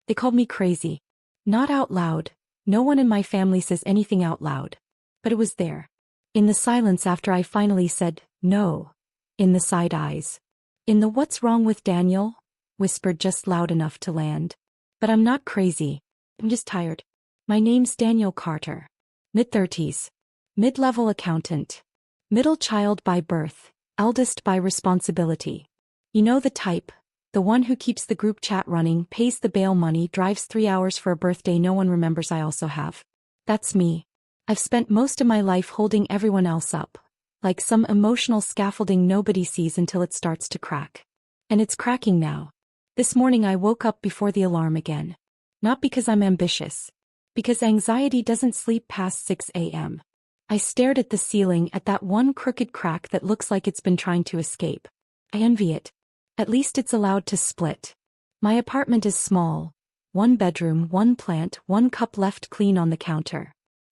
They called me crazy. Not out loud. No one in my family says anything out loud. But it was there. In the silence after I finally said, no. In the side eyes. In the "what's wrong with Daniel?" whispered just loud enough to land. But I'm not crazy. I'm just tired. My name's Daniel Carter. Mid-30s. Mid-level accountant. Middle child by birth, eldest by responsibility. You know the type. The one who keeps the group chat running, pays the bail money, drives 3 hours for a birthday no one remembers I also have. That's me. I've spent most of my life holding everyone else up. Like some emotional scaffolding nobody sees until it starts to crack. And it's cracking now. This morning I woke up before the alarm again. Not because I'm ambitious. Because anxiety doesn't sleep past 6 a.m. I stared at the ceiling at that one crooked crack that looks like it's been trying to escape. I envy it. At least it's allowed to split. My apartment is small. 1 bedroom, 1 plant, 1 cup left clean on the counter.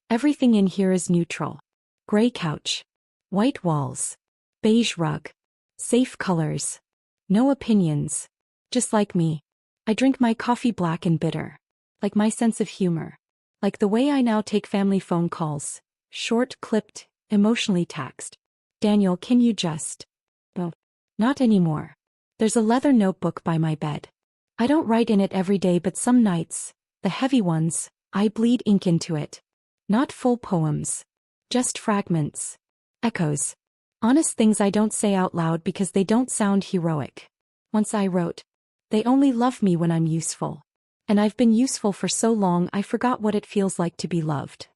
Everything in here is neutral. Gray couch. White walls. Beige rug. Safe colors. No opinions. Just like me. I drink my coffee black and bitter. Like my sense of humor. Like the way I now take family phone calls. Short, clipped, emotionally taxed. Daniel, can you just... Oh, not anymore. There's a leather notebook by my bed. I don't write in it every day, but some nights, the heavy ones, I bleed ink into it. Not full poems. Just fragments. Echoes. Honest things I don't say out loud because they don't sound heroic. Once I wrote, "They only love me when I'm useful." And I've been useful for so long I forgot what it feels like to be loved.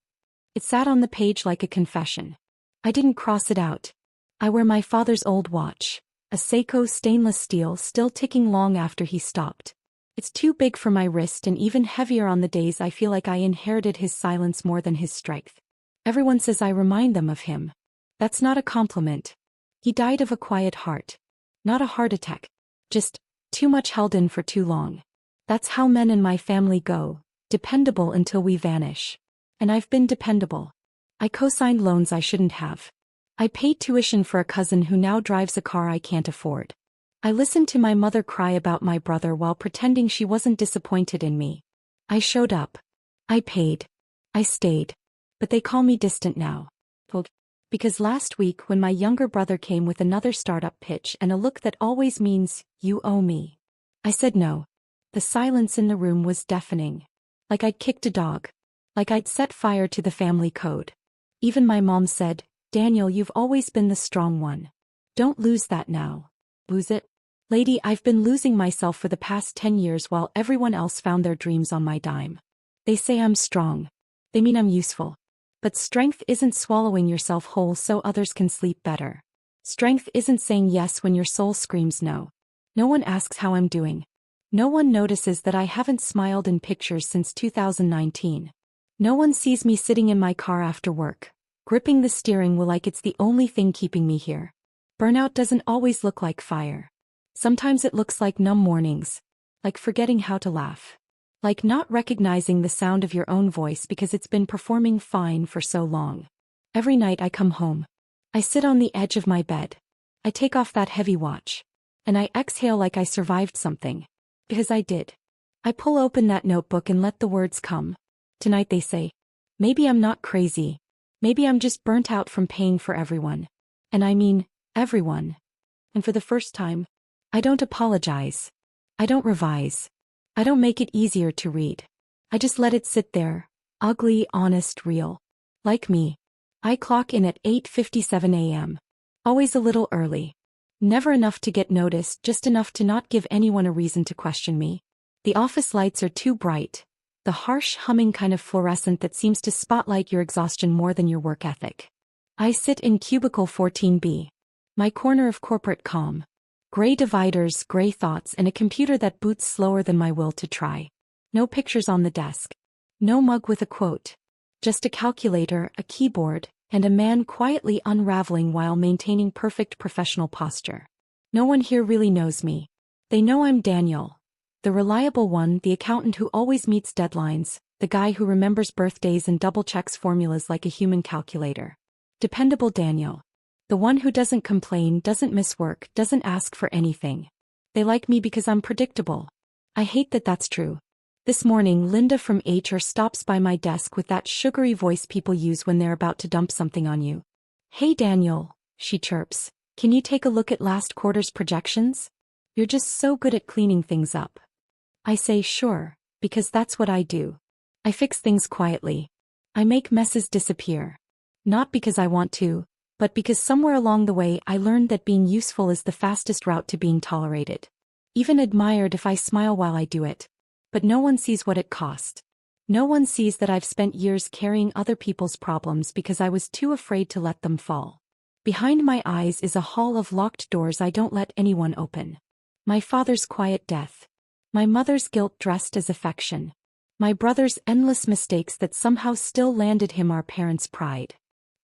It sat on the page like a confession. I didn't cross it out. I wear my father's old watch, a Seiko stainless steel still ticking long after he stopped. It's too big for my wrist and even heavier on the days I feel like I inherited his silence more than his strength. Everyone says I remind them of him. That's not a compliment. He died of a quiet heart. Not a heart attack. Just too much held in for too long. That's how men in my family go, dependable until we vanish. And I've been dependable. I co-signed loans I shouldn't have. I paid tuition for a cousin who now drives a car I can't afford. I listened to my mother cry about my brother while pretending she wasn't disappointed in me. I showed up. I paid. I stayed. But they call me distant now. Because last week when my younger brother came with another startup pitch and a look that always means, "You owe me," I said no. The silence in the room was deafening. Like I'd kicked a dog. Like I'd set fire to the family code. Even my mom said, "Daniel, you've always been the strong one. Don't lose that now." Lose it? Lady, I've been losing myself for the past 10 years while everyone else found their dreams on my dime. They say I'm strong. They mean I'm useful. But strength isn't swallowing yourself whole so others can sleep better. Strength isn't saying yes when your soul screams no. No one asks how I'm doing. No one notices that I haven't smiled in pictures since 2019. No one sees me sitting in my car after work, gripping the steering wheel like it's the only thing keeping me here. Burnout doesn't always look like fire. Sometimes it looks like numb mornings. Like forgetting how to laugh. Like not recognizing the sound of your own voice because it's been performing fine for so long. Every night I come home. I sit on the edge of my bed. I take off that heavy watch. And I exhale like I survived something. Because I did. I pull open that notebook and let the words come. Tonight they say, maybe I'm not crazy. Maybe I'm just burnt out from paying for everyone. And I mean, everyone. And for the first time, I don't apologize. I don't revise. I don't make it easier to read. I just let it sit there, ugly, honest, real. Like me. I clock in at 8:57 a.m. Always a little early. Never enough to get noticed, just enough to not give anyone a reason to question me. The office lights are too bright. The harsh humming kind of fluorescent that seems to spotlight your exhaustion more than your work ethic. I sit in cubicle 14B. My corner of corporate calm. Gray dividers, gray thoughts, and a computer that boots slower than my will to try. No pictures on the desk. No mug with a quote. Just a calculator, a keyboard, and a man quietly unraveling while maintaining perfect professional posture. No one here really knows me. They know I'm Daniel. The reliable one, the accountant who always meets deadlines, the guy who remembers birthdays and double-checks formulas like a human calculator. Dependable Daniel. The one who doesn't complain, doesn't miss work, doesn't ask for anything. They like me because I'm predictable. I hate that that's true. This morning, Linda from HR stops by my desk with that sugary voice people use when they're about to dump something on you. "Hey Daniel," she chirps, "can you take a look at last quarter's projections? You're just so good at cleaning things up." I say sure, because that's what I do. I fix things quietly. I make messes disappear. Not because I want to, but because somewhere along the way I learned that being useful is the fastest route to being tolerated. Even admired if I smile while I do it. But no one sees what it cost. No one sees that I've spent years carrying other people's problems because I was too afraid to let them fall. Behind my eyes is a hall of locked doors I don't let anyone open. My father's quiet death. My mother's guilt dressed as affection. My brother's endless mistakes that somehow still landed him our parents' pride.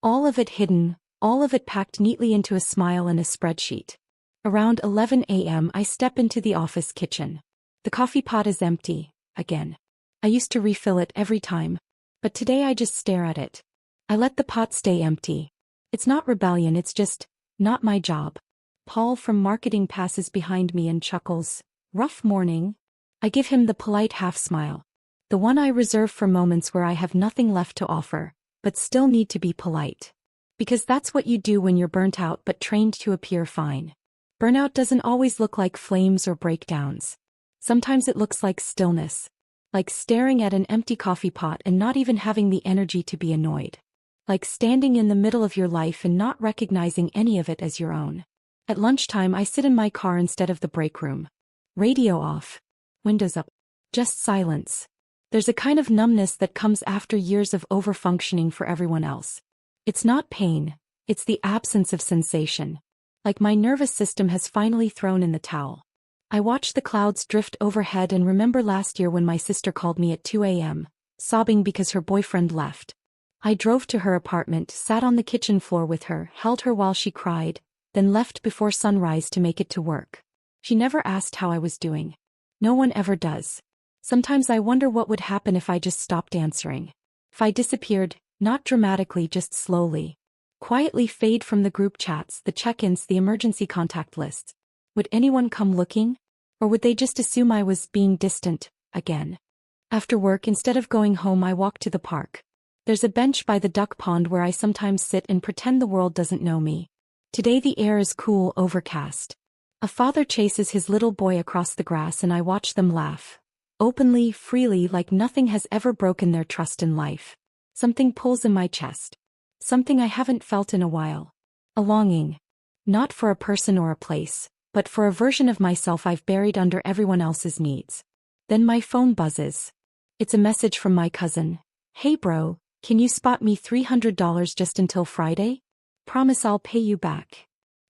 All of it hidden, all of it packed neatly into a smile and a spreadsheet. Around 11 a.m. I step into the office kitchen. The coffee pot is empty, again. I used to refill it every time. But today I just stare at it. I let the pot stay empty. It's not rebellion, it's just, not my job. Paul from marketing passes behind me and chuckles. "Rough morning?" I give him the polite half-smile. The one I reserve for moments where I have nothing left to offer, but still need to be polite. Because that's what you do when you're burnt out but trained to appear fine. Burnout doesn't always look like flames or breakdowns. Sometimes it looks like stillness. Like staring at an empty coffee pot and not even having the energy to be annoyed. Like standing in the middle of your life and not recognizing any of it as your own. At lunchtime I sit in my car instead of the break room. Radio off. Windows up. Just silence. There's a kind of numbness that comes after years of overfunctioning for everyone else. It's not pain, it's the absence of sensation. Like my nervous system has finally thrown in the towel. I watch the clouds drift overhead and remember last year when my sister called me at 2 a.m., sobbing because her boyfriend left. I drove to her apartment, sat on the kitchen floor with her, held her while she cried, then left before sunrise to make it to work. She never asked how I was doing. No one ever does. Sometimes I wonder what would happen if I just stopped answering. If I disappeared, not dramatically, just slowly. Quietly fade from the group chats, the check-ins, the emergency contact lists. Would anyone come looking? Or would they just assume I was being distant, again? After work, instead of going home, I walk to the park. There's a bench by the duck pond where I sometimes sit and pretend the world doesn't know me. Today the air is cool, overcast. A father chases his little boy across the grass and I watch them laugh. Openly, freely, like nothing has ever broken their trust in life. Something pulls in my chest. Something I haven't felt in a while. A longing. Not for a person or a place, but for a version of myself I've buried under everyone else's needs. Then my phone buzzes. It's a message from my cousin. "Hey bro, can you spot me $300 just until Friday? Promise I'll pay you back."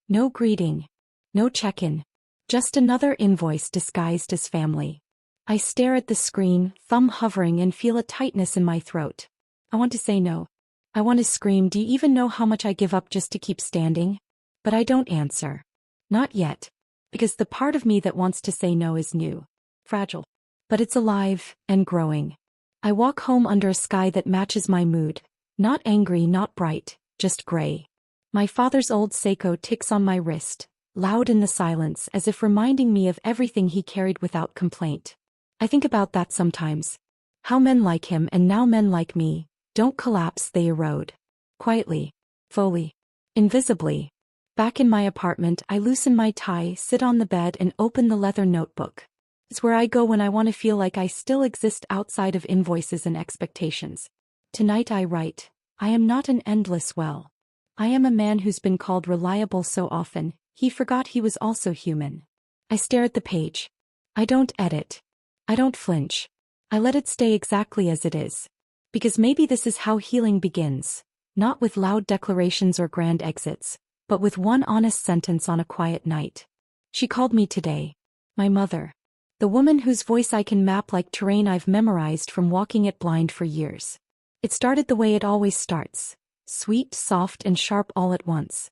No greeting. No check-in. Just another invoice disguised as family. I stare at the screen, thumb hovering, and feel a tightness in my throat. I want to say no. I want to scream, "Do you even know how much I give up just to keep standing?" But I don't answer. Not yet. Because the part of me that wants to say no is new. Fragile. But it's alive, and growing. I walk home under a sky that matches my mood. Not angry, not bright, just gray. My father's old Seiko ticks on my wrist, loud in the silence, as if reminding me of everything he carried without complaint. I think about that sometimes. How men like him, and now men like me, don't collapse, they erode. Quietly. Fully. Invisibly. Back in my apartment, I loosen my tie, sit on the bed, and open the leather notebook. It's where I go when I want to feel like I still exist outside of invoices and expectations. Tonight I write, "I am not an endless well. I am a man who's been called reliable so often, he forgot he was also human." I stare at the page. I don't edit. I don't flinch. I let it stay exactly as it is. Because maybe this is how healing begins. Not with loud declarations or grand exits, but with one honest sentence on a quiet night. She called me today. My mother. The woman whose voice I can map like terrain I've memorized from walking it blind for years. It started the way it always starts. Sweet, soft, and sharp all at once.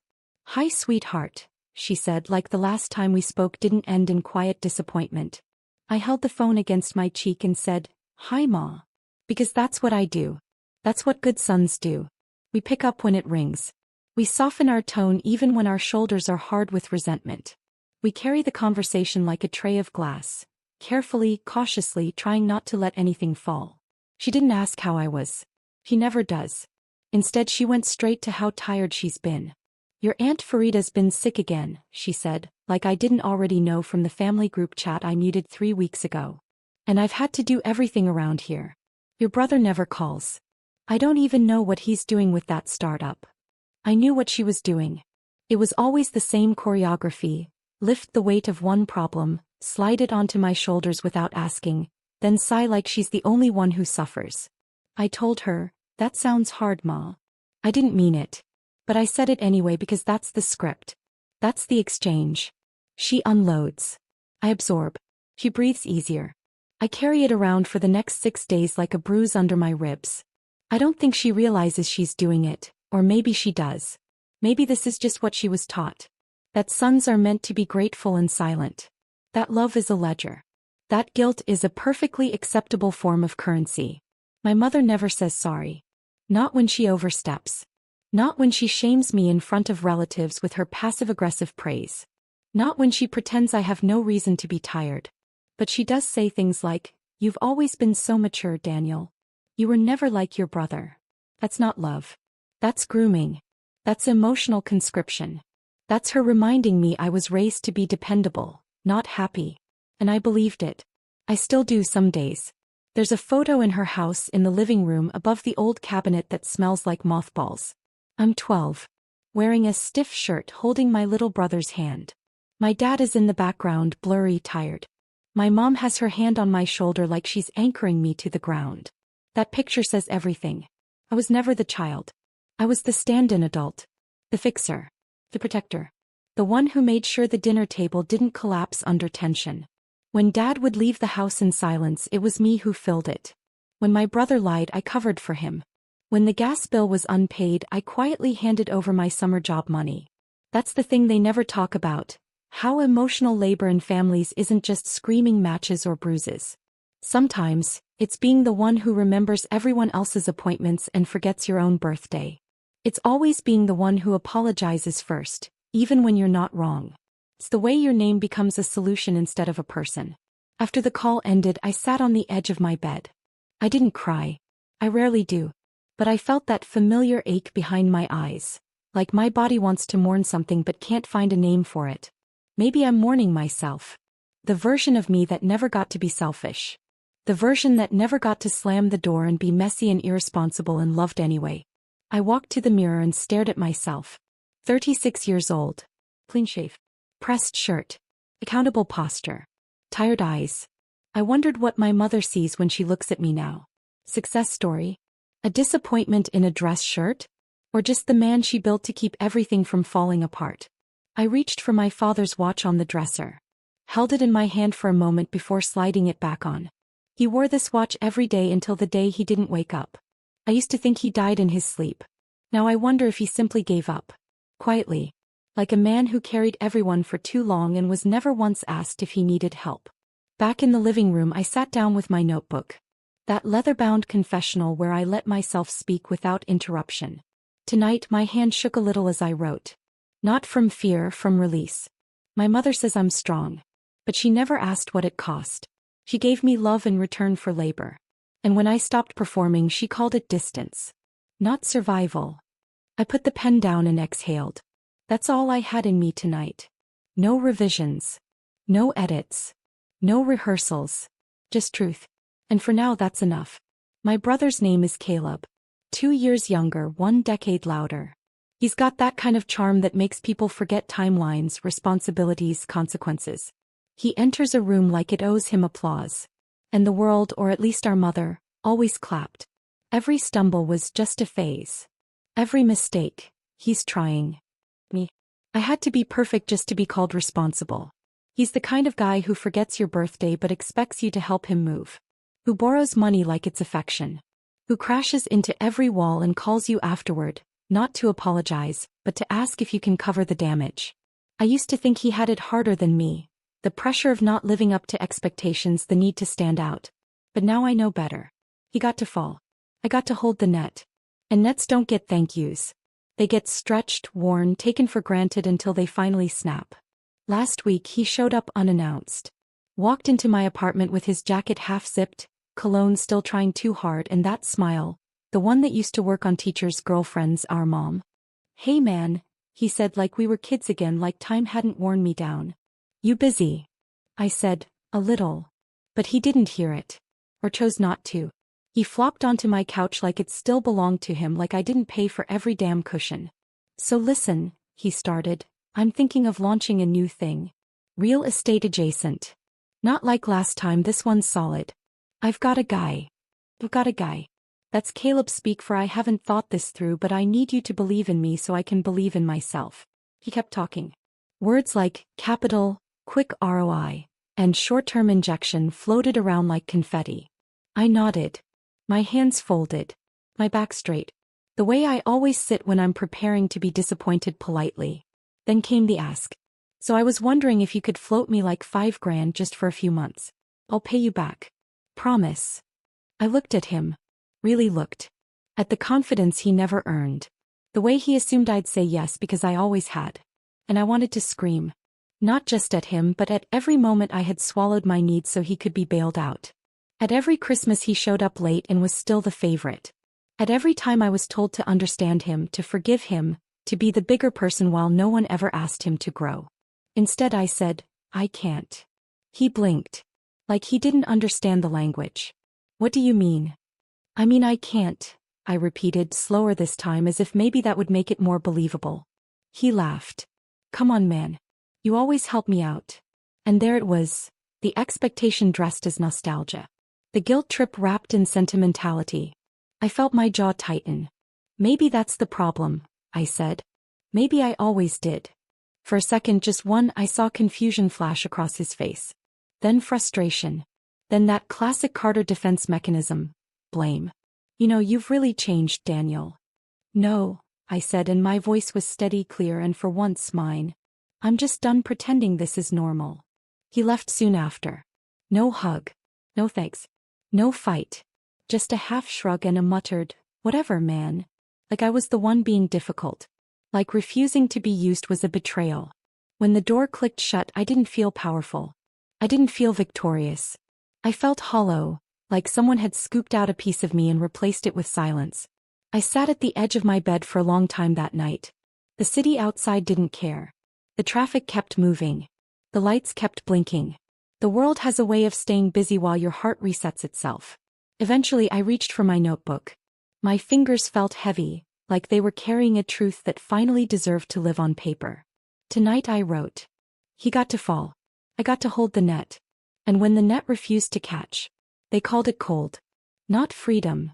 "Hi, sweetheart," she said, like the last time we spoke didn't end in quiet disappointment. I held the phone against my cheek and said, "Hi, Ma." Because that's what I do. That's what good sons do. We pick up when it rings. We soften our tone even when our shoulders are hard with resentment. We carry the conversation like a tray of glass. carefully, cautiously, trying not to let anything fall. She didn't ask how I was. He never does. Instead, she went straight to how tired she's been. Your Aunt Farida's been sick again, she said, like I didn't already know from the family group chat I muted 3 weeks ago. And I've had to do everything around here. Your brother never calls. I don't even know what he's doing with that startup. I knew what she was doing. It was always the same choreography: lift the weight of one problem, slide it onto my shoulders without asking, then sigh like she's the only one who suffers. I told her, "That sounds hard, Ma." I didn't mean it. But I said it anyway because that's the script. That's the exchange. She unloads. I absorb. She breathes easier. I carry it around for the next 6 days like a bruise under my ribs. I don't think she realizes she's doing it, or maybe she does. Maybe this is just what she was taught. That sons are meant to be grateful and silent. That love is a ledger. That guilt is a perfectly acceptable form of currency. My mother never says sorry. Not when she oversteps. Not when she shames me in front of relatives with her passive-aggressive praise. Not when she pretends I have no reason to be tired. But she does say things like, "You've always been so mature, Daniel. You were never like your brother." That's not love. That's grooming. That's emotional conscription. That's her reminding me I was raised to be dependable, not happy. And I believed it. I still do some days. There's a photo in her house in the living room above the old cabinet that smells like mothballs. I'm 12. Wearing a stiff shirt holding my little brother's hand. My dad is in the background, blurry, tired. My mom has her hand on my shoulder like she's anchoring me to the ground. That picture says everything. I was never the child. I was the stand-in adult. The fixer. The protector. The one who made sure the dinner table didn't collapse under tension. When Dad would leave the house in silence, it was me who filled it. When my brother lied, I covered for him. When the gas bill was unpaid, I quietly handed over my summer job money. That's the thing they never talk about. How emotional labor in families isn't just screaming matches or bruises. Sometimes, it's being the one who remembers everyone else's appointments and forgets your own birthday. It's always being the one who apologizes first, even when you're not wrong. It's the way your name becomes a solution instead of a person. After the call ended, I sat on the edge of my bed. I didn't cry. I rarely do. But I felt that familiar ache behind my eyes. Like my body wants to mourn something but can't find a name for it. Maybe I'm mourning myself. The version of me that never got to be selfish. The version that never got to slam the door and be messy and irresponsible and loved anyway. I walked to the mirror and stared at myself. 36 years old. Clean shave. Pressed shirt. Accountable posture. Tired eyes. I wondered what my mother sees when she looks at me now. Success story? A disappointment in a dress shirt? Or just the man she built to keep everything from falling apart? I reached for my father's watch on the dresser. Held it in my hand for a moment before sliding it back on. He wore this watch every day until the day he didn't wake up. I used to think he died in his sleep. Now I wonder if he simply gave up. Quietly. Like a man who carried everyone for too long and was never once asked if he needed help. Back in the living room, I sat down with my notebook. That leather-bound confessional where I let myself speak without interruption. Tonight my hand shook a little as I wrote. Not from fear, from release. My mother says I'm strong. But she never asked what it cost. She gave me love in return for labor. And when I stopped performing, she called it distance. Not survival. I put the pen down and exhaled. That's all I had in me tonight. No revisions. No edits. No rehearsals. Just truth. And for now that's enough. My brother's name is Caleb. 2 years younger, 1 decade louder. He's got that kind of charm that makes people forget timelines, responsibilities, consequences. He enters a room like it owes him applause. And the world, or at least our mother, always clapped. Every stumble was just a phase. Every mistake, he's trying. Me. I had to be perfect just to be called responsible. He's the kind of guy who forgets your birthday but expects you to help him move. Who borrows money like it's affection. Who crashes into every wall and calls you afterward, not to apologize, but to ask if you can cover the damage. I used to think he had it harder than me. The pressure of not living up to expectations, the need to stand out. But now I know better. He got to fall. I got to hold the net. And nets don't get thank yous. They get stretched, worn, taken for granted until they finally snap. Last week he showed up unannounced. walked into my apartment with his jacket half-zipped, cologne still trying too hard, and that smile, the one that used to work on teachers' girlfriends, our mom. "Hey man," he said like we were kids again, like time hadn't worn me down. "You busy?" I said, "A little." But he didn't hear it. Or chose not to. He flopped onto my couch like it still belonged to him, like I didn't pay for every damn cushion. "So listen," he started, "I'm thinking of launching a new thing. Real estate adjacent. Not like last time, this one's solid. I've got a guy. I've got a guy. That's Caleb speak, for I haven't thought this through, but I need you to believe in me so I can believe in myself." He kept talking. Words like capital, quick ROI, and short-term injection floated around like confetti. I nodded. My hands folded. My back straight. The way I always sit when I'm preparing to be disappointed politely. Then came the ask. "So I was wondering if you could float me like $5,000 just for a few months. I'll pay you back. Promise." I looked at him. Really looked. At the confidence he never earned. The way he assumed I'd say yes because I always had. And I wanted to scream. Not just at him, but at every moment I had swallowed my needs so he could be bailed out. At every Christmas he showed up late and was still the favorite. At every time I was told to understand him, to forgive him, to be the bigger person while no one ever asked him to grow. Instead I said, "I can't." He blinked. Like he didn't understand the language. "What do you mean?" "I mean I can't," I repeated, slower this time, as if maybe that would make it more believable. He laughed. "Come on man. You always help me out." And there it was, the expectation dressed as nostalgia. The guilt trip wrapped in sentimentality. I felt my jaw tighten. "Maybe that's the problem," I said. "Maybe I always did." For a second, just one, I saw confusion flash across his face. Then frustration. Then that classic Carter defense mechanism. Blame. "You know, you've really changed, Daniel." "No," I said, and my voice was steady, clear, and for once mine. "I'm just done pretending this is normal." He left soon after. No hug. No thanks. No fight. Just a half shrug and a muttered, "Whatever, man." Like I was the one being difficult. Like refusing to be used was a betrayal. When the door clicked shut, I didn't feel powerful. I didn't feel victorious. I felt hollow, like someone had scooped out a piece of me and replaced it with silence. I sat at the edge of my bed for a long time that night. The city outside didn't care. The traffic kept moving. The lights kept blinking. The world has a way of staying busy while your heart resets itself. Eventually I reached for my notebook. My fingers felt heavy, like they were carrying a truth that finally deserved to live on paper. Tonight I wrote. He got to fall. I got to hold the net. And when the net refused to catch, they called it cold. Not freedom.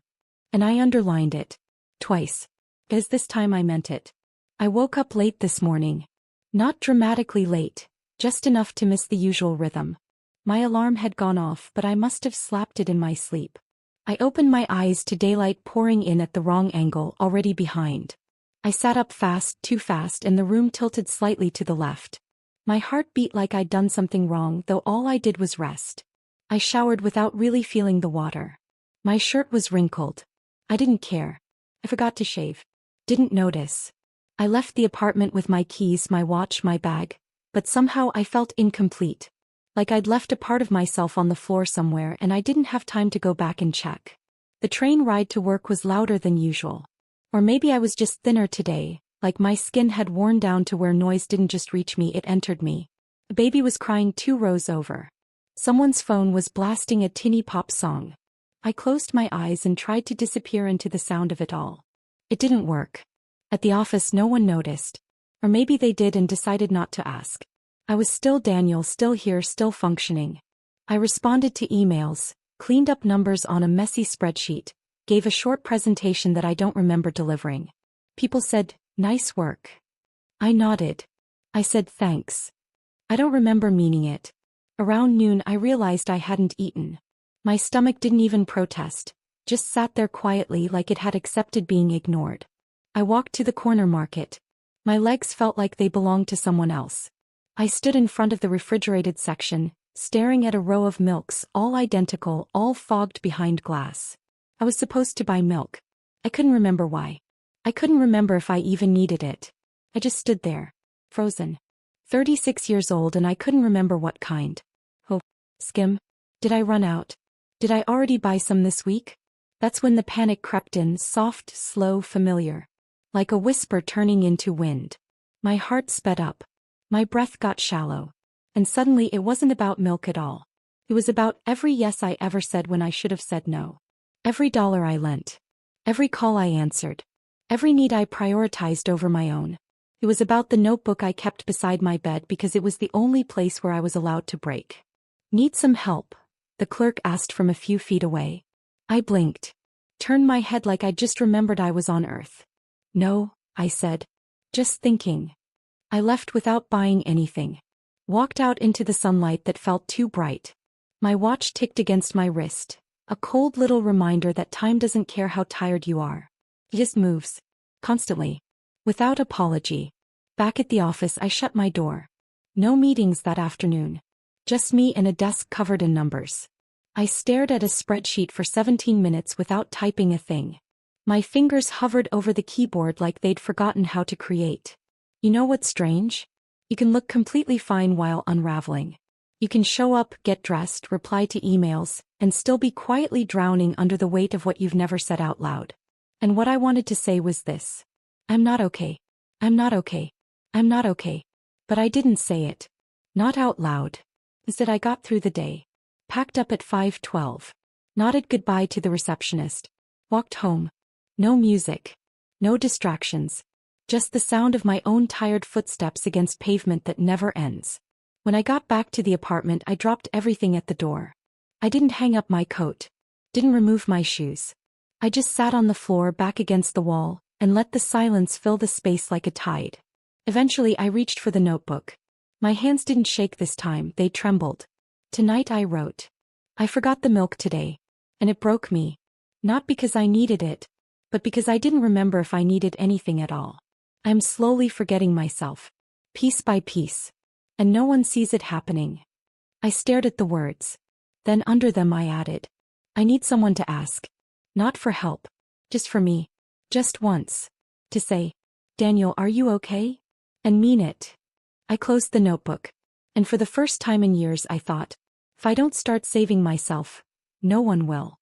And I underlined it. Twice. Because this time I meant it. I woke up late this morning. Not dramatically late, just enough to miss the usual rhythm. My alarm had gone off, but I must have slapped it in my sleep. I opened my eyes to daylight pouring in at the wrong angle, already behind. I sat up fast, too fast, and the room tilted slightly to the left. My heart beat like I'd done something wrong, though all I did was rest. I showered without really feeling the water. My shirt was wrinkled. I didn't care. I forgot to shave. Didn't notice. I left the apartment with my keys, my watch, my bag, but somehow I felt incomplete. Like I'd left a part of myself on the floor somewhere and I didn't have time to go back and check. The train ride to work was louder than usual. Or maybe I was just thinner today, like my skin had worn down to where noise didn't just reach me, it entered me. A baby was crying 2 rows over. Someone's phone was blasting a tinny pop song. I closed my eyes and tried to disappear into the sound of it all. It didn't work. At the office no one noticed. Or maybe they did and decided not to ask. I was still Daniel, still here, still functioning. I responded to emails, cleaned up numbers on a messy spreadsheet, gave a short presentation that I don't remember delivering. People said, "Nice work." I nodded. I said thanks. I don't remember meaning it. Around noon I realized I hadn't eaten. My stomach didn't even protest, just sat there quietly like it had accepted being ignored. I walked to the corner market. My legs felt like they belonged to someone else. I stood in front of the refrigerated section, staring at a row of milks, all identical, all fogged behind glass. I was supposed to buy milk. I couldn't remember why. I couldn't remember if I even needed it. I just stood there, frozen. 36 years old, and I couldn't remember what kind. Skim? Did I run out? Did I already buy some this week? That's when the panic crept in, soft, slow, familiar. Like a whisper turning into wind. My heart sped up. My breath got shallow. And suddenly it wasn't about milk at all. It was about every yes I ever said when I should have said no. Every dollar I lent. Every call I answered. Every need I prioritized over my own. It was about the notebook I kept beside my bed because it was the only place where I was allowed to break. Need some help? The clerk asked from a few feet away. I blinked. Turned my head like I'd just remembered I was on Earth. No, I said. Just thinking. I left without buying anything. Walked out into the sunlight that felt too bright. My watch ticked against my wrist, a cold little reminder that time doesn't care how tired you are. It just moves. Constantly. Without apology. Back at the office I shut my door. No meetings that afternoon. Just me and a desk covered in numbers. I stared at a spreadsheet for 17 minutes without typing a thing. My fingers hovered over the keyboard like they'd forgotten how to create. You know what's strange? You can look completely fine while unraveling. You can show up, get dressed, reply to emails, and still be quietly drowning under the weight of what you've never said out loud. And what I wanted to say was this. I'm not okay. I'm not okay. I'm not okay. But I didn't say it. Not out loud. Instead I got through the day. Packed up at 5:12. Nodded goodbye to the receptionist. Walked home. No music. No distractions. Just the sound of my own tired footsteps against pavement that never ends. When I got back to the apartment I dropped everything at the door. I didn't hang up my coat. Didn't remove my shoes. I just sat on the floor back against the wall, and let the silence fill the space like a tide. Eventually I reached for the notebook. My hands didn't shake this time, they trembled. Tonight I wrote. I forgot the milk today. And it broke me. Not because I needed it, but because I didn't remember if I needed anything at all. I'm slowly forgetting myself. Piece by piece. And no one sees it happening. I stared at the words. Then under them I added. I need someone to ask. Not for help. Just for me. Just once. To say, Daniel, are you okay? And mean it. I closed the notebook. And for the first time in years I thought, if I don't start saving myself, no one will.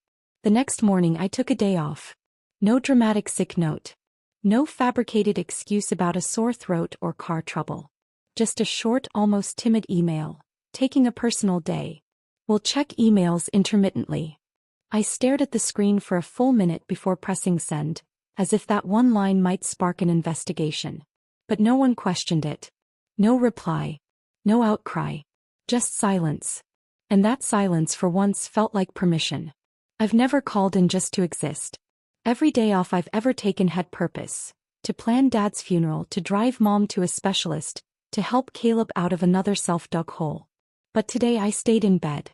The next morning I took a day off. No dramatic sick note. No fabricated excuse about a sore throat or car trouble. Just a short, almost timid email, taking a personal day. We'll check emails intermittently. I stared at the screen for a full minute before pressing send, as if that one line might spark an investigation. But no one questioned it. No reply. No outcry. Just silence. And that silence for once felt like permission. I've never called in just to exist. Every day off I've ever taken had purpose. To plan Dad's funeral, to drive Mom to a specialist, to help Caleb out of another self-dug hole. But today I stayed in bed.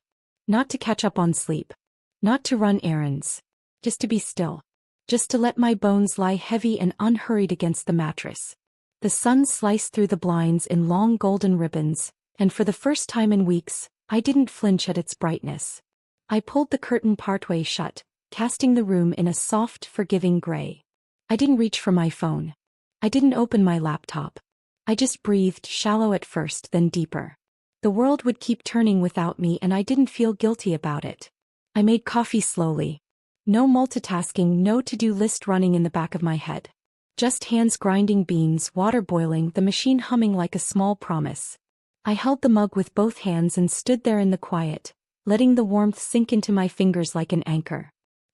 Not to catch up on sleep. Not to run errands. Just to be still. Just to let my bones lie heavy and unhurried against the mattress. The sun sliced through the blinds in long golden ribbons, and for the first time in weeks, I didn't flinch at its brightness. I pulled the curtain partway shut, casting the room in a soft, forgiving gray. I didn't reach for my phone. I didn't open my laptop. I just breathed, shallow at first, then deeper. The world would keep turning without me and I didn't feel guilty about it. I made coffee slowly. No multitasking, no to-do list running in the back of my head. Just hands grinding beans, water boiling, the machine humming like a small promise. I held the mug with both hands and stood there in the quiet, letting the warmth sink into my fingers like an anchor.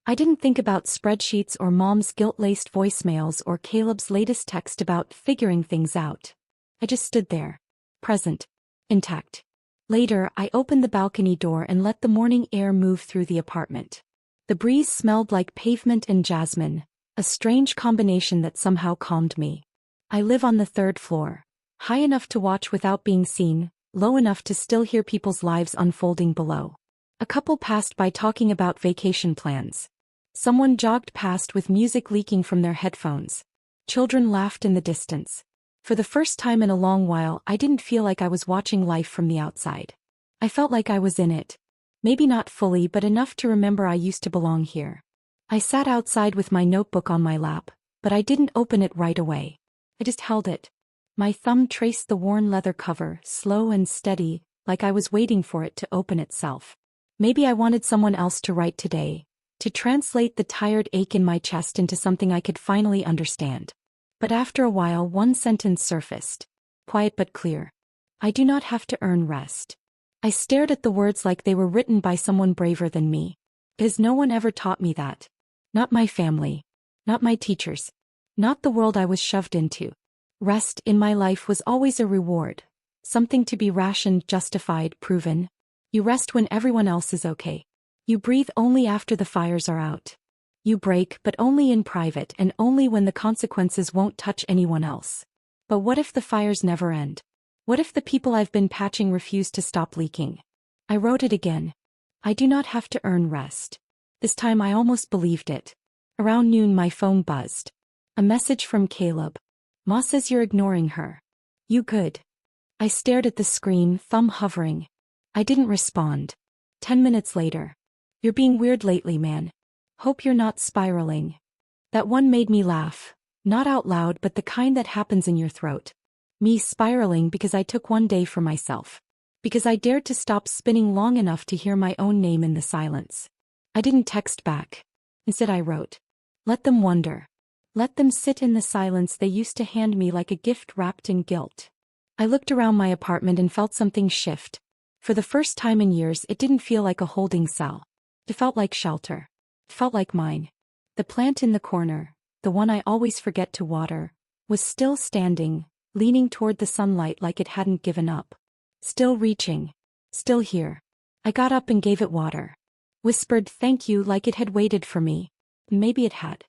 I didn't think about spreadsheets or Mom's guilt-laced voicemails or Caleb's latest text about figuring things out. I just stood there. Present. Intact. Later, I opened the balcony door and let the morning air move through the apartment. The breeze smelled like pavement and jasmine, a strange combination that somehow calmed me. I live on the 3rd floor. High enough to watch without being seen, low enough to still hear people's lives unfolding below. A couple passed by talking about vacation plans. Someone jogged past with music leaking from their headphones. Children laughed in the distance. For the first time in a long while, I didn't feel like I was watching life from the outside. I felt like I was in it. Maybe not fully, but enough to remember I used to belong here. I sat outside with my notebook on my lap, but I didn't open it right away. I just held it. My thumb traced the worn leather cover, slow and steady, like I was waiting for it to open itself. Maybe I wanted someone else to write today, to translate the tired ache in my chest into something I could finally understand. But after a while, one sentence surfaced. Quiet but clear. I do not have to earn rest. I stared at the words like they were written by someone braver than me. Because no one ever taught me that. Not my family. Not my teachers. Not the world I was shoved into. Rest in my life was always a reward. Something to be rationed, justified, proven. You rest when everyone else is okay. You breathe only after the fires are out. You break, but only in private and only when the consequences won't touch anyone else. But what if the fires never end? What if the people I've been patching refuse to stop leaking? I wrote it again. I do not have to earn rest. This time I almost believed it. Around noon my phone buzzed. A message from Caleb. Ma says you're ignoring her. You good? I stared at the screen, thumb hovering. I didn't respond. 10 minutes later. You're being weird lately, man. Hope you're not spiraling. That one made me laugh. Not out loud, but the kind that happens in your throat. Me spiraling because I took one day for myself. Because I dared to stop spinning long enough to hear my own name in the silence. I didn't text back. Instead I wrote. Let them wonder. Let them sit in the silence they used to hand me like a gift wrapped in guilt. I looked around my apartment and felt something shift. For the first time in years, it didn't feel like a holding cell. It felt like shelter. It felt like mine. The plant in the corner, the one I always forget to water, was still standing, leaning toward the sunlight like it hadn't given up. Still reaching. Still here. I got up and gave it water. Whispered thank you like it had waited for me. Maybe it had.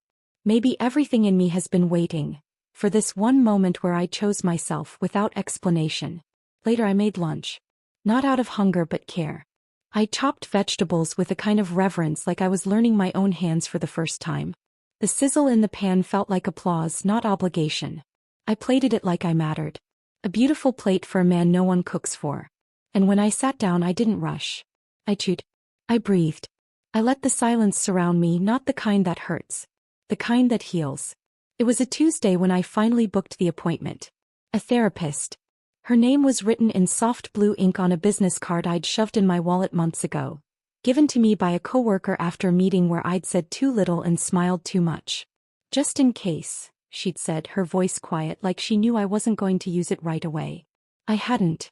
Maybe everything in me has been waiting. For this one moment where I chose myself without explanation. Later I made lunch. Not out of hunger but care. I chopped vegetables with a kind of reverence like I was learning my own hands for the first time. The sizzle in the pan felt like applause, not obligation. I plated it like I mattered. A beautiful plate for a man no one cooks for. And when I sat down I didn't rush. I chewed. I breathed. I let the silence surround me, not the kind that hurts. The kind that heals. It was a Tuesday when I finally booked the appointment. A therapist. Her name was written in soft blue ink on a business card I'd shoved in my wallet months ago. Given to me by a coworker after a meeting where I'd said too little and smiled too much. Just in case, she'd said, her voice quiet like she knew I wasn't going to use it right away. I hadn't.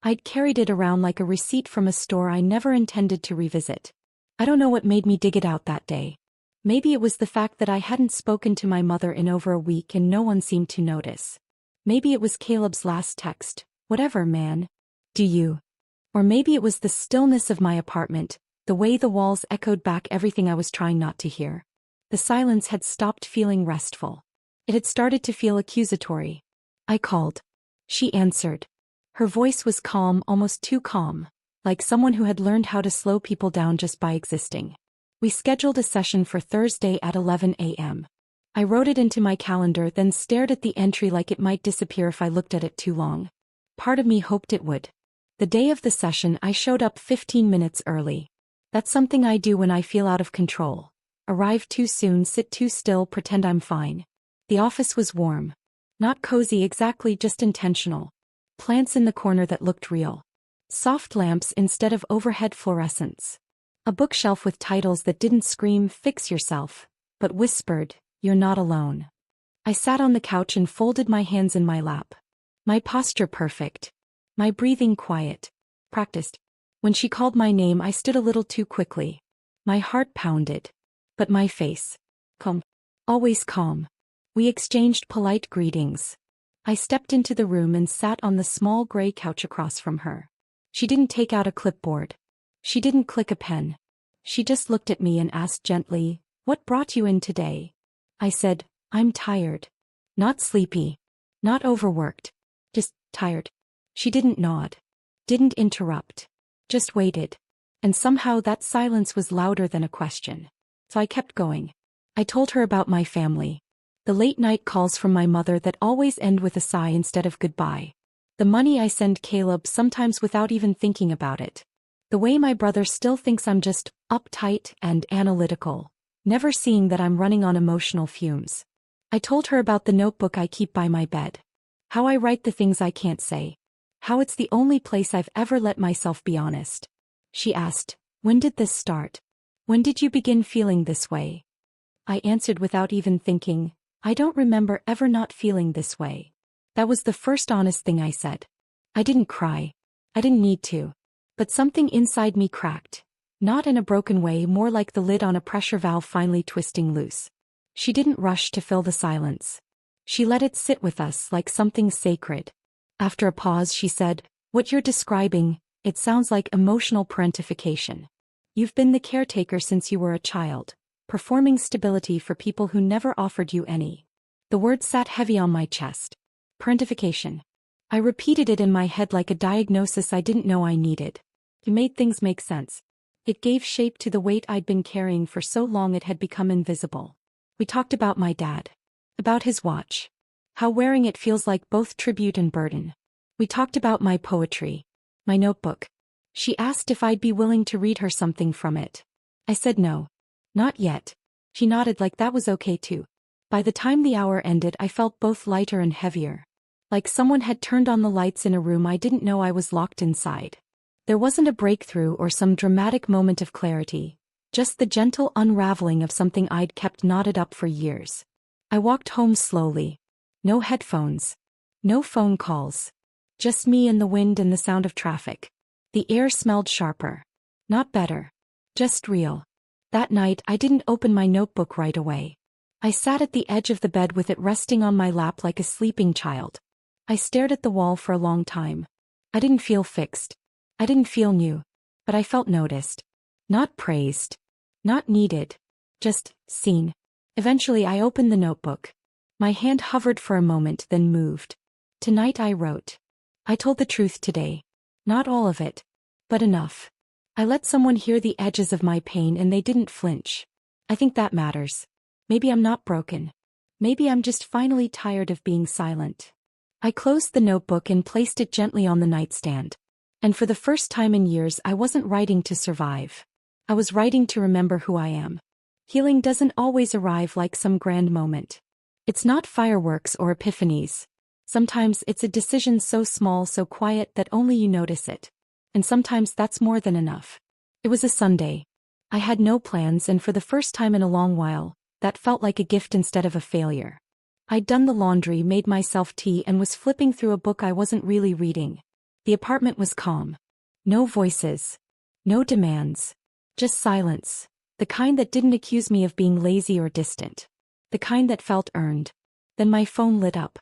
I'd carried it around like a receipt from a store I never intended to revisit. I don't know what made me dig it out that day. Maybe it was the fact that I hadn't spoken to my mother in over a week and no one seemed to notice. Maybe it was Caleb's last text, whatever, man. Do you? Or maybe it was the stillness of my apartment, the way the walls echoed back everything I was trying not to hear. The silence had stopped feeling restful. It had started to feel accusatory. I called. She answered. Her voice was calm, almost too calm, like someone who had learned how to slow people down just by existing. We scheduled a session for Thursday at 11 a.m. I wrote it into my calendar, then stared at the entry like it might disappear if I looked at it too long. Part of me hoped it would. The day of the session, I showed up 15 minutes early. That's something I do when I feel out of control. Arrive too soon, sit too still, pretend I'm fine. The office was warm. Not cozy exactly, just intentional. Plants in the corner that looked real. Soft lamps instead of overhead fluorescents. A bookshelf with titles that didn't scream, "Fix yourself," but whispered, "You're not alone." I sat on the couch and folded my hands in my lap. My posture perfect. My breathing quiet. Practiced. When she called my name, I stood a little too quickly. My heart pounded. But my face. Calm. Always calm. We exchanged polite greetings. I stepped into the room and sat on the small gray couch across from her. She didn't take out a clipboard. She didn't click a pen. She just looked at me and asked gently, "What brought you in today?" I said, "I'm tired." Not sleepy. Not overworked. Just tired. She didn't nod. Didn't interrupt. Just waited. And somehow that silence was louder than a question. So I kept going. I told her about my family. The late-night calls from my mother that always end with a sigh instead of goodbye. The money I send Caleb sometimes without even thinking about it. The way my brother still thinks I'm just uptight and analytical, never seeing that I'm running on emotional fumes. I told her about the notebook I keep by my bed. How I write the things I can't say. How it's the only place I've ever let myself be honest. She asked, "When did this start? When did you begin feeling this way?" I answered without even thinking, "I don't remember ever not feeling this way." That was the first honest thing I said. I didn't cry. I didn't need to. But something inside me cracked. Not in a broken way, more like the lid on a pressure valve finally twisting loose. She didn't rush to fill the silence. She let it sit with us like something sacred. After a pause, she said, "What you're describing, it sounds like emotional parentification. You've been the caretaker since you were a child, performing stability for people who never offered you any." The word sat heavy on my chest. Parentification. I repeated it in my head like a diagnosis I didn't know I needed. It made things make sense. It gave shape to the weight I'd been carrying for so long it had become invisible. We talked about my dad. About his watch. How wearing it feels like both tribute and burden. We talked about my poetry. My notebook. She asked if I'd be willing to read her something from it. I said no. Not yet. She nodded like that was okay too. By the time the hour ended, I felt both lighter and heavier. Like someone had turned on the lights in a room I didn't know I was locked inside. There wasn't a breakthrough or some dramatic moment of clarity, just the gentle unraveling of something I'd kept knotted up for years. I walked home slowly. No headphones. No phone calls. Just me and the wind and the sound of traffic. The air smelled sharper. Not better. Just real. That night I didn't open my notebook right away. I sat at the edge of the bed with it resting on my lap like a sleeping child. I stared at the wall for a long time. I didn't feel fixed. I didn't feel new. But I felt noticed. Not praised. Not needed. Just seen. Eventually I opened the notebook. My hand hovered for a moment, then moved. Tonight I wrote. I told the truth today. Not all of it. But enough. I let someone hear the edges of my pain and they didn't flinch. I think that matters. Maybe I'm not broken. Maybe I'm just finally tired of being silent. I closed the notebook and placed it gently on the nightstand. And for the first time in years I wasn't writing to survive. I was writing to remember who I am. Healing doesn't always arrive like some grand moment. It's not fireworks or epiphanies. Sometimes it's a decision so small, so quiet that only you notice it. And sometimes that's more than enough. It was a Sunday. I had no plans, and for the first time in a long while, that felt like a gift instead of a failure. I'd done the laundry, made myself tea, and was flipping through a book I wasn't really reading. The apartment was calm. No voices. No demands. Just silence. The kind that didn't accuse me of being lazy or distant. The kind that felt earned. Then my phone lit up.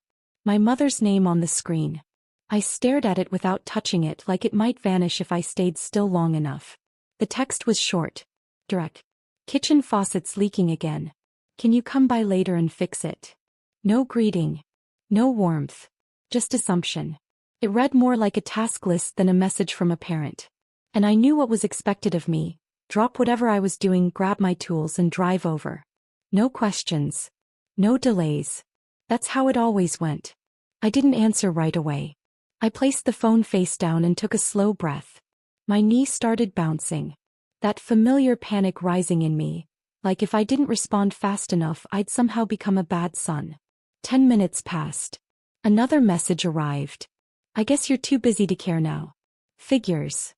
My mother's name on the screen. I stared at it without touching it, like it might vanish if I stayed still long enough. The text was short. Direct. "Kitchen faucet's leaking again. Can you come by later and fix it?" No greeting. No warmth. Just assumption. It read more like a task list than a message from a parent. And I knew what was expected of me. Drop whatever I was doing, grab my tools, and drive over. No questions. No delays. That's how it always went. I didn't answer right away. I placed the phone face down and took a slow breath. My knee started bouncing. That familiar panic rising in me, like if I didn't respond fast enough I'd somehow become a bad son. 10 minutes passed. Another message arrived. "I guess you're too busy to care now." Figures.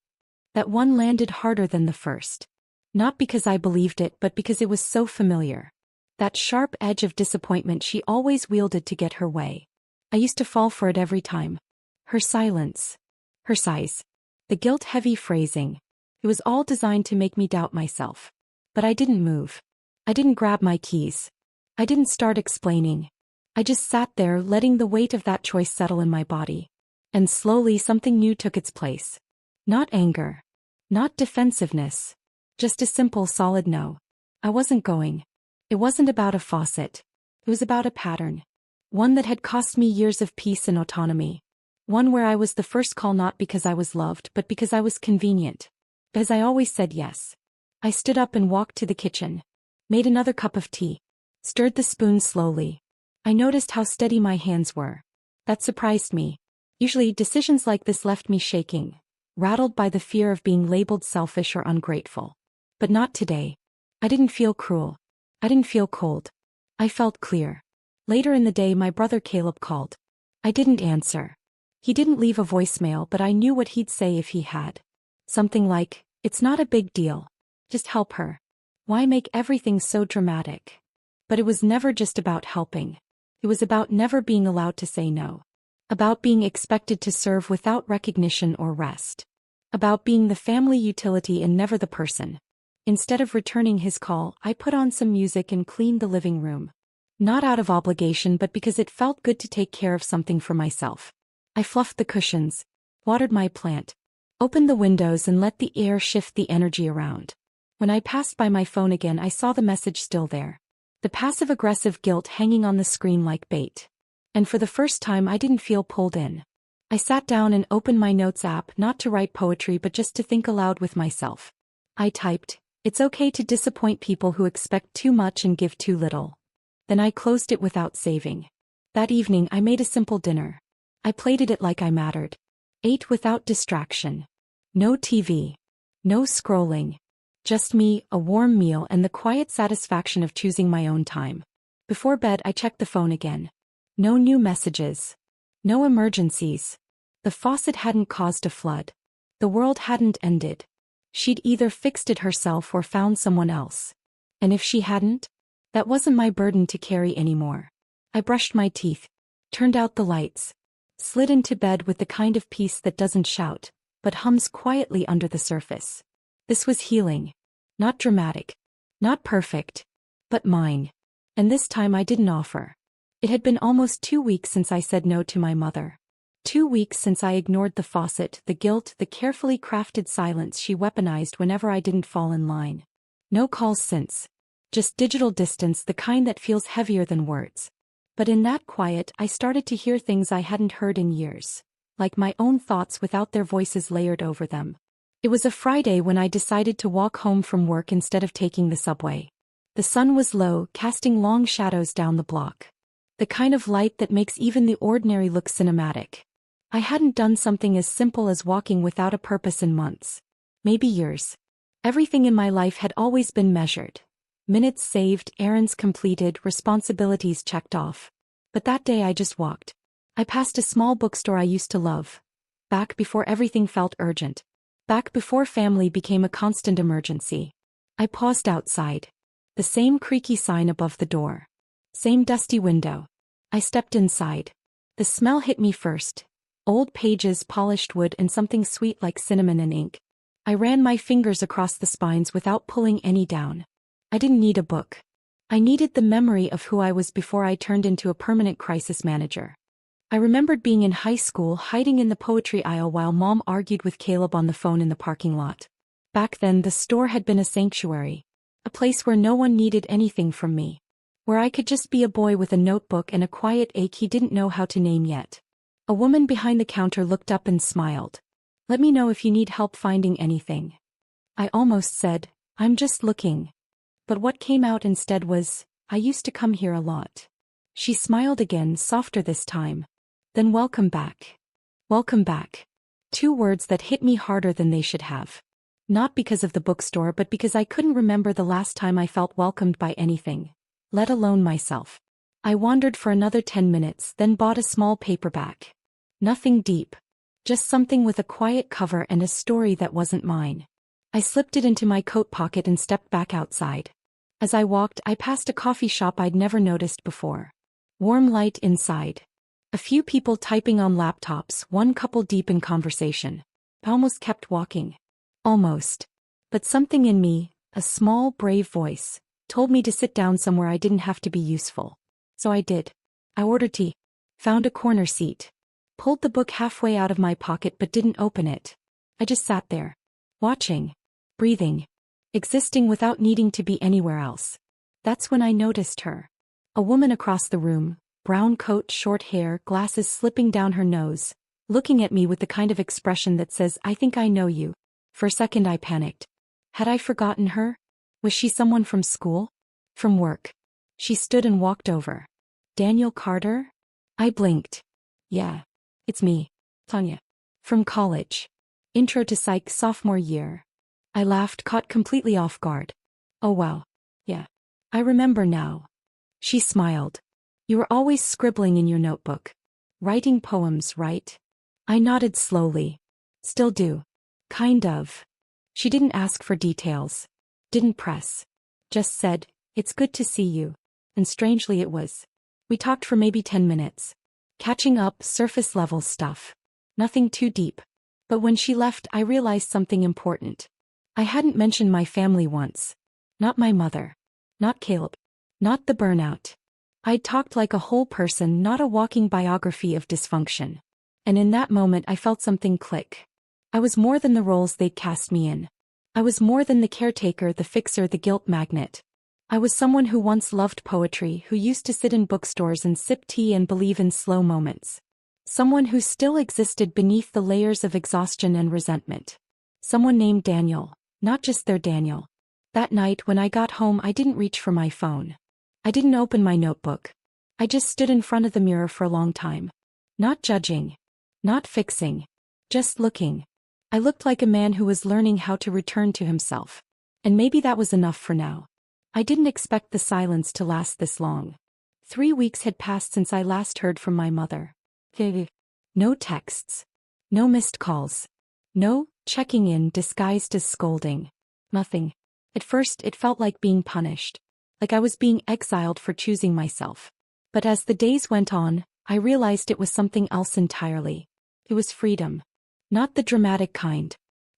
That one landed harder than the first. Not because I believed it, but because it was so familiar. That sharp edge of disappointment she always wielded to get her way. I used to fall for it every time. Her silence. Her sighs. The guilt-heavy phrasing. It was all designed to make me doubt myself. But I didn't move. I didn't grab my keys. I didn't start explaining. I just sat there, letting the weight of that choice settle in my body. And slowly something new took its place. Not anger. Not defensiveness. Just a simple, solid no. I wasn't going. It wasn't about a faucet. It was about a pattern. One that had cost me years of peace and autonomy. One where I was the first call not because I was loved, but because I was convenient. Because I always said yes. I stood up and walked to the kitchen. Made another cup of tea. Stirred the spoon slowly. I noticed how steady my hands were. That surprised me. Usually decisions like this left me shaking, rattled by the fear of being labeled selfish or ungrateful. But not today. I didn't feel cruel. I didn't feel cold. I felt clear. Later in the day my brother Caleb called. I didn't answer. He didn't leave a voicemail, but I knew what he'd say if he had. Something like, "It's not a big deal. Just help her. Why make everything so dramatic?" But it was never just about helping. It was about never being allowed to say no. About being expected to serve without recognition or rest. About being the family utility and never the person. Instead of returning his call, I put on some music and cleaned the living room. Not out of obligation, but because it felt good to take care of something for myself. I fluffed the cushions, watered my plant, opened the windows and let the air shift the energy around. When I passed by my phone again, I saw the message still there. The passive-aggressive guilt hanging on the screen like bait. And for the first time I didn't feel pulled in. I sat down and opened my notes app, not to write poetry but just to think aloud with myself. I typed, "It's okay to disappoint people who expect too much and give too little." Then I closed it without saving. That evening I made a simple dinner. I plated it like I mattered. Ate without distraction. No TV. No scrolling. Just me, a warm meal and the quiet satisfaction of choosing my own time. Before bed I checked the phone again. No new messages. No emergencies. The faucet hadn't caused a flood. The world hadn't ended. She'd either fixed it herself or found someone else. And if she hadn't, that wasn't my burden to carry anymore. I brushed my teeth, turned out the lights, slid into bed with the kind of peace that doesn't shout, but hums quietly under the surface. This was healing. Not dramatic. Not perfect. But mine. And this time I didn't offer. It had been almost 2 weeks since I said no to my mother. 2 weeks since I ignored the faucet, the guilt, the carefully crafted silence she weaponized whenever I didn't fall in line. No calls since. Just digital distance, the kind that feels heavier than words. But in that quiet, I started to hear things I hadn't heard in years. Like my own thoughts without their voices layered over them. It was a Friday when I decided to walk home from work instead of taking the subway. The sun was low, casting long shadows down the block. The kind of light that makes even the ordinary look cinematic. I hadn't done something as simple as walking without a purpose in months. Maybe years. Everything in my life had always been measured. Minutes saved, errands completed, responsibilities checked off. But that day I just walked. I passed a small bookstore I used to love. Back before everything felt urgent. Back before family became a constant emergency. I paused outside. The same creaky sign above the door. Same dusty window. I stepped inside. The smell hit me first. Old pages, polished wood and something sweet like cinnamon and ink. I ran my fingers across the spines without pulling any down. I didn't need a book. I needed the memory of who I was before I turned into a permanent crisis manager. I remembered being in high school, hiding in the poetry aisle while Mom argued with Caleb on the phone in the parking lot. Back then, the store had been a sanctuary. A place where no one needed anything from me. Where I could just be a boy with a notebook and a quiet ache he didn't know how to name yet. A woman behind the counter looked up and smiled. "Let me know if you need help finding anything." I almost said, "I'm just looking." But what came out instead was, "I used to come here a lot." She smiled again, softer this time. "Then welcome back." Welcome back. 2 words that hit me harder than they should have. Not because of the bookstore but because I couldn't remember the last time I felt welcomed by anything. Let alone myself. I wandered for another 10 minutes, then bought a small paperback. Nothing deep. Just something with a quiet cover and a story that wasn't mine. I slipped it into my coat pocket and stepped back outside. As I walked, I passed a coffee shop I'd never noticed before. Warm light inside. A few people typing on laptops, one couple deep in conversation. I almost kept walking. Almost. But something in me, a small, brave voice, told me to sit down somewhere I didn't have to be useful. So I did. I ordered tea. Found a corner seat. Pulled the book halfway out of my pocket but didn't open it. I just sat there. Watching. Breathing. Existing without needing to be anywhere else. That's when I noticed her. A woman across the room, brown coat, short hair, glasses slipping down her nose, looking at me with the kind of expression that says, "I think I know you." For a second I panicked. Had I forgotten her? Was she someone from school? From work? She stood and walked over. "Daniel Carter?" I blinked. "Yeah. It's me, Tanya. From college. Intro to Psych, sophomore year." I laughed, caught completely off guard. "Oh wow. Yeah. I remember now." She smiled. "You were always scribbling in your notebook. Writing poems, right?" I nodded slowly. Still do. Kind of. She didn't ask for details. Didn't press. Just said, "It's good to see you." And strangely it was. We talked for maybe 10 minutes. Catching up, surface level stuff. Nothing too deep. But when she left, I realized something important. I hadn't mentioned my family once. Not my mother. Not Caleb. Not the burnout. I'd talked like a whole person, not a walking biography of dysfunction. And in that moment I felt something click. I was more than the roles they'd cast me in. I was more than the caretaker, the fixer, the guilt magnet. I was someone who once loved poetry, who used to sit in bookstores and sip tea and believe in slow moments. Someone who still existed beneath the layers of exhaustion and resentment. Someone named Daniel, not just their Daniel. That night when I got home I didn't reach for my phone. I didn't open my notebook. I just stood in front of the mirror for a long time. Not judging. Not fixing. Just looking. I looked like a man who was learning how to return to himself. And maybe that was enough for now. I didn't expect the silence to last this long. 3 weeks had passed since I last heard from my mother. No texts. No missed calls. No checking in disguised as scolding. Nothing. At first it felt like being punished. Like I was being exiled for choosing myself. But as the days went on, I realized it was something else entirely. It was freedom. Not the dramatic kind.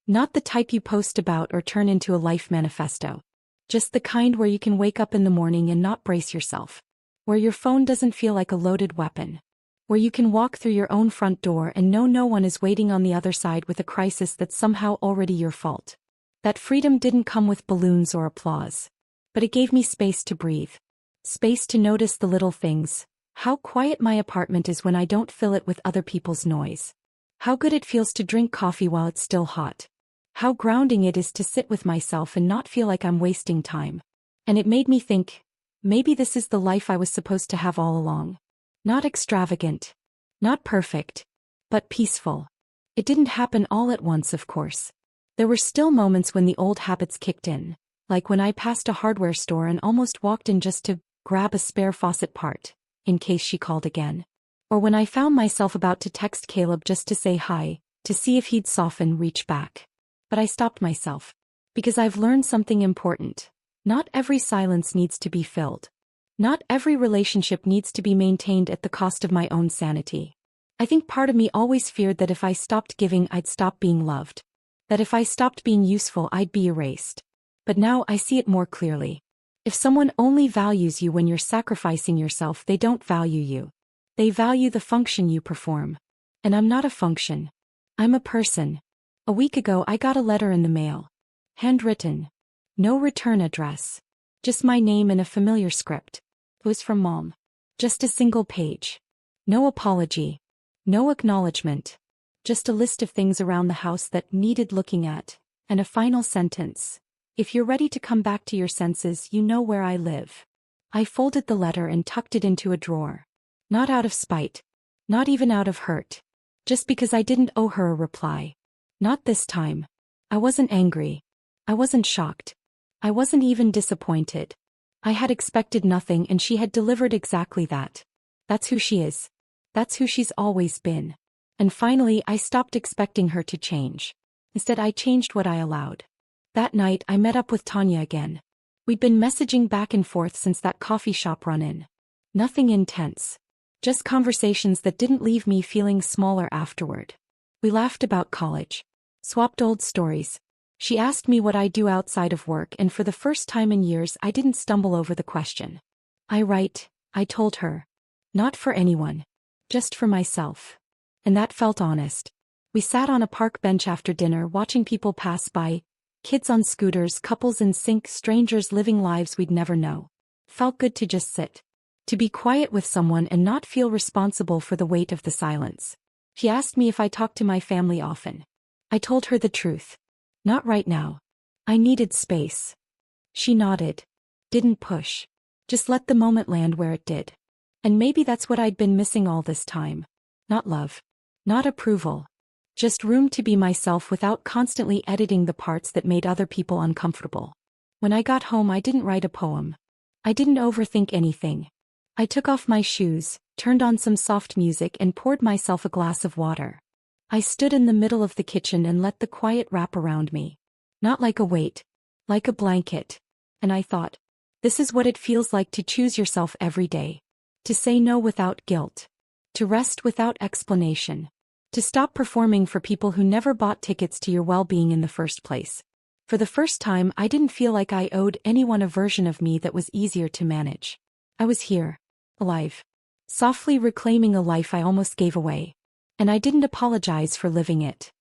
Not the type you post about or turn into a life manifesto. Just the kind where you can wake up in the morning and not brace yourself. Where your phone doesn't feel like a loaded weapon. Where you can walk through your own front door and know no one is waiting on the other side with a crisis that's somehow already your fault. That freedom didn't come with balloons or applause. But it gave me space to breathe. Space to notice the little things. How quiet my apartment is when I don't fill it with other people's noise. How good it feels to drink coffee while it's still hot. How grounding it is to sit with myself and not feel like I'm wasting time. And it made me think, maybe this is the life I was supposed to have all along. Not extravagant. Not perfect. But peaceful. It didn't happen all at once, of course. There were still moments when the old habits kicked in. Like when I passed a hardware store and almost walked in just to grab a spare faucet part, in case she called again. Or when I found myself about to text Caleb just to say hi, to see if he'd soften, reach back. But I stopped myself. Because I've learned something important. Not every silence needs to be filled. Not every relationship needs to be maintained at the cost of my own sanity. I think part of me always feared that if I stopped giving, I'd stop being loved. That if I stopped being useful, I'd be erased. But now I see it more clearly. If someone only values you when you're sacrificing yourself, they don't value you. They value the function you perform. And I'm not a function. I'm a person. A week ago I got a letter in the mail. Handwritten. No return address. Just my name and a familiar script. It was from Mom. Just a single page. No apology. No acknowledgement. Just a list of things around the house that needed looking at. And a final sentence. If you're ready to come back to your senses, you know where I live. I folded the letter and tucked it into a drawer. Not out of spite. Not even out of hurt. Just because I didn't owe her a reply. Not this time. I wasn't angry. I wasn't shocked. I wasn't even disappointed. I had expected nothing and she had delivered exactly that. That's who she is. That's who she's always been. And finally I stopped expecting her to change. Instead I changed what I allowed. That night I met up with Tanya again. We'd been messaging back and forth since that coffee shop run-in. Nothing intense. Just conversations that didn't leave me feeling smaller afterward. We laughed about college. Swapped old stories. She asked me what I do outside of work, and for the first time in years I didn't stumble over the question. I write, I told her. Not for anyone. Just for myself. And that felt honest. We sat on a park bench after dinner watching people pass by. Kids on scooters, couples in sync, strangers living lives we'd never know. Felt good to just sit. To be quiet with someone and not feel responsible for the weight of the silence. She asked me if I talked to my family often. I told her the truth. Not right now. I needed space. She nodded. Didn't push. Just let the moment land where it did. And maybe that's what I'd been missing all this time. Not love. Not approval. Just room to be myself without constantly editing the parts that made other people uncomfortable. When I got home I didn't write a poem. I didn't overthink anything. I took off my shoes, turned on some soft music and poured myself a glass of water. I stood in the middle of the kitchen and let the quiet wrap around me. Not like a weight, like a blanket. And I thought, this is what it feels like to choose yourself every day. To say no without guilt. To rest without explanation. To stop performing for people who never bought tickets to your well-being in the first place. For the first time, I didn't feel like I owed anyone a version of me that was easier to manage. I was here. Alive. Softly reclaiming a life I almost gave away. And I didn't apologize for living it.